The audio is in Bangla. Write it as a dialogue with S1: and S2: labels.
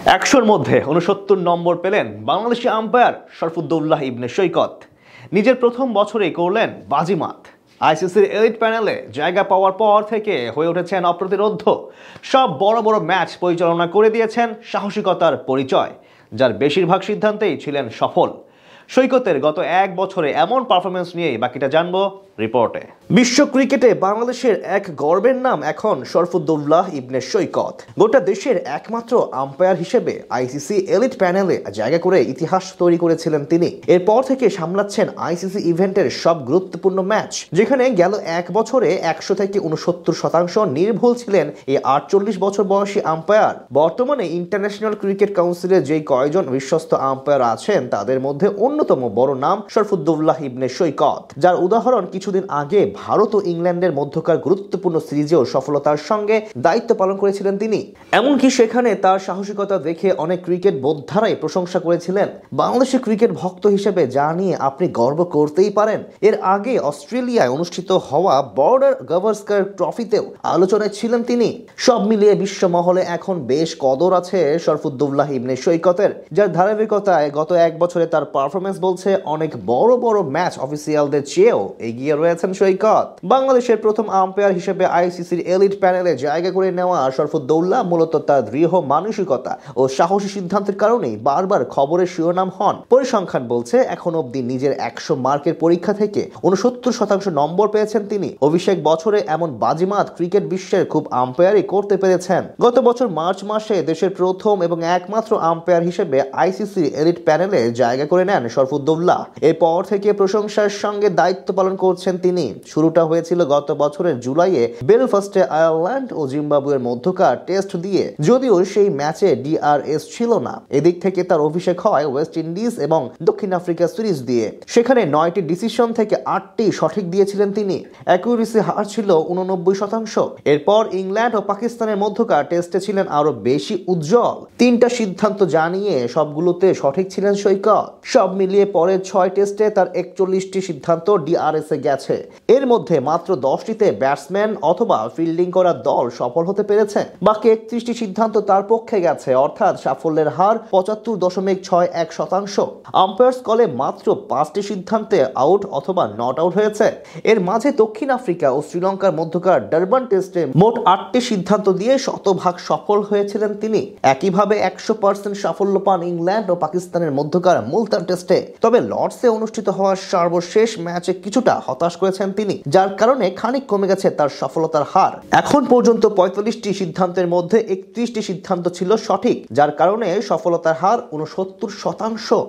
S1: ১০০-র মধ্যে ৬৯ নম্বর পেলেন বাংলাদেশি আম্পায়ার শরফুদ্দৌল্লাহ ইবনে সৈকত। নিজের প্রথম বছরেই করলেন বাজিমাত। আইসিসির এলিট প্যানেলে জায়গা পাওয়ার পর থেকে হয়ে উঠেছেন অপ্রতিরোধ্য। সব বড় বড় ম্যাচ পরিচালনা করে দিয়েছেন সাহসিকতার পরিচয়, যার বেশিরভাগ সিদ্ধান্তেই ছিলেন সফল। সৈকতের গত এক বছরে এমন পারফরমেন্স নিয়েই বাকিটা জানবো রিপোর্টে। বিশ্ব ক্রিকেটে বাংলাদেশের এক গর্বের নাম এখন শরফুদ্দৌল্লাহ ইবনে সৈকত। গোটা দেশের একমাত্র আম্পায়ার হিসেবে আইসিসি এলিট প্যানেলে জায়গা করে ইতিহাস তৈরি করেছিলেন তিনি। এরপর থেকে সামলাচ্ছেন আইসিসি ইভেন্টের সব গুরুত্বপূর্ণ ম্যাচ, যেখানে গেল এক বছরে ১০০ থেকে ৬৯% নির্ভুল ছিলেন এই ৪৮ বছর বয়সী আম্পায়ার। বর্তমানে ইন্টারন্যাশনাল ক্রিকেট কাউন্সিলে যেই কয়জন বিশ্বস্ত আম্পায়ার আছেন তাদের মধ্যে অন্যতম বড় নাম শরফুদ্দৌল্লাহ ইবনে সৈকত, যার উদাহরণ কিছুদিন আগে ভারত ও ইংল্যান্ডের মধ্যকার গুরুত্বপূর্ণ সিরিজেও সফলতার সঙ্গে দায়িত্ব পালন করেছিলেন তিনি। এমনকি সেখানে তার সাহসিকতা দেখে অনেক ক্রিকেট বোদ্ধারাই প্রশংসা করেছিলেন। বাংলাদেশের ক্রিকেট ভক্ত হিসেবে যা নিয়ে আপনি গর্ব করতেই পারেন। এর আগে অস্ট্রেলিয়ায় অনুষ্ঠিত হওয়া বর্ডার গাভাস্কার ট্রফিতেও আলোচনায় ছিলেন তিনি। সব মিলিয়ে বিশ্ব মহলে এখন বেশ কদর আছে শরফুদ্দৌল্লাহ ইবনে সৈকতের, যার ধারাবাহিকতায় গত এক বছরে তার পারফরমেন্স বলছে অনেক বড় বড় ম্যাচ অফিসিয়ালদের চেয়েও এগিয়ে রয়েছেন সৈকত। বাংলাদেশের প্রথম আম্পায়ার হিসেবে আইসিসির এলিট প্যানেলে জায়গা করে নেওয়া শরফুদ্দৌল্লাহ মূলত তার দৃঢ় মানসিকতা ও সাহসী সিদ্ধান্তের কারণেই বারবার খবরের শিরোনাম হন। পরিসংখ্যান বলছে এখন অবধি নিজের ১০০ মার্কের পরীক্ষা থেকে ৬৯% নম্বর পেয়েছেন তিনি। অভিষেক বছরে এমন বাজিমাত ক্রিকেট বিশ্বের খুব আম্পায়ারই করতে পেরেছেন। গত বছর মার্চ মাসে দেশের প্রথম এবং একমাত্র আম্পায়ার হিসেবে আইসিসির এলিট প্যানেলে জায়গা করে নেন শরফুদ্দৌল্লাহ। এরপর থেকে প্রশংসার সঙ্গে দায়িত্ব পালন করছেন তিনি। শুরুটা হয়েছিল গত বছরের জুলাইয়ে বেলফাস্টে আয়ারল্যান্ড ও জিম্বাবুয়ের মধ্যকার টেস্ট দিয়ে, যদিও সেই ম্যাচে ডিআরএস ছিল না। এদিক থেকে তার অভিষেক হয় ওয়েস্ট ইন্ডিজ এবং দক্ষিণ আফ্রিকা সিরিজ দিয়ে। সেখানে ৯টি ডিসিশন থেকে ৮টি সঠিক দিয়েছিলেন তিনি। অ্যাকুরেসি হার ছিল ৮৯%। এরপর ইংল্যান্ড ও পাকিস্তানের মধ্যকার টেস্টে ছিলেন আরো বেশি উজ্জ্বল। ৩টা সিদ্ধান্ত জানিয়ে সবগুলোতে সঠিক ছিলেন সৈকত। সব মিলিয়ে পরের ৬ টেস্টে তার ৪১টি সিদ্ধান্ত ডিআরএস এ গেছে। এর মধ্যে মাত্র ১০টিতে ব্যাটসম্যান অথবা ফিল্ডিং করা দল সফল হতে পেরেছে। বাকি ৩১টি সিদ্ধান্ত তার পক্ষে গেছে, অর্থাৎ সাফল্যের হার ৭৫.৬১%। আম্পায়ার্স কলে মাত্র ৫টি সিদ্ধান্তে আউট অথবা নট আউট হয়েছে। এর মাঝে দক্ষিণ আফ্রিকা ও শ্রীলঙ্কার মধ্যকার ডারবান টেস্টে মোট ৮টি সিদ্ধান্ত দিয়ে ১০০% সফল হয়েছিলেন তিনি। একইভাবে ১০০% সাফল্য পান ইংল্যান্ড ও পাকিস্তানের মধ্যকার মুলতান টেস্টে। তবে লর্ডসে অনুষ্ঠিত হওয়া সর্বশেষ ম্যাচে কিছুটা হতাশ করেছেন তিনি, যার কারণে খানিক কমে গেছে তার সফলতার হার। এখন পর্যন্ত ৪৫টি সিদ্ধান্তের মধ্যে ৩১টি সিদ্ধান্ত ছিল সঠিক, যার কারণে সফলতার হার ৬৯%।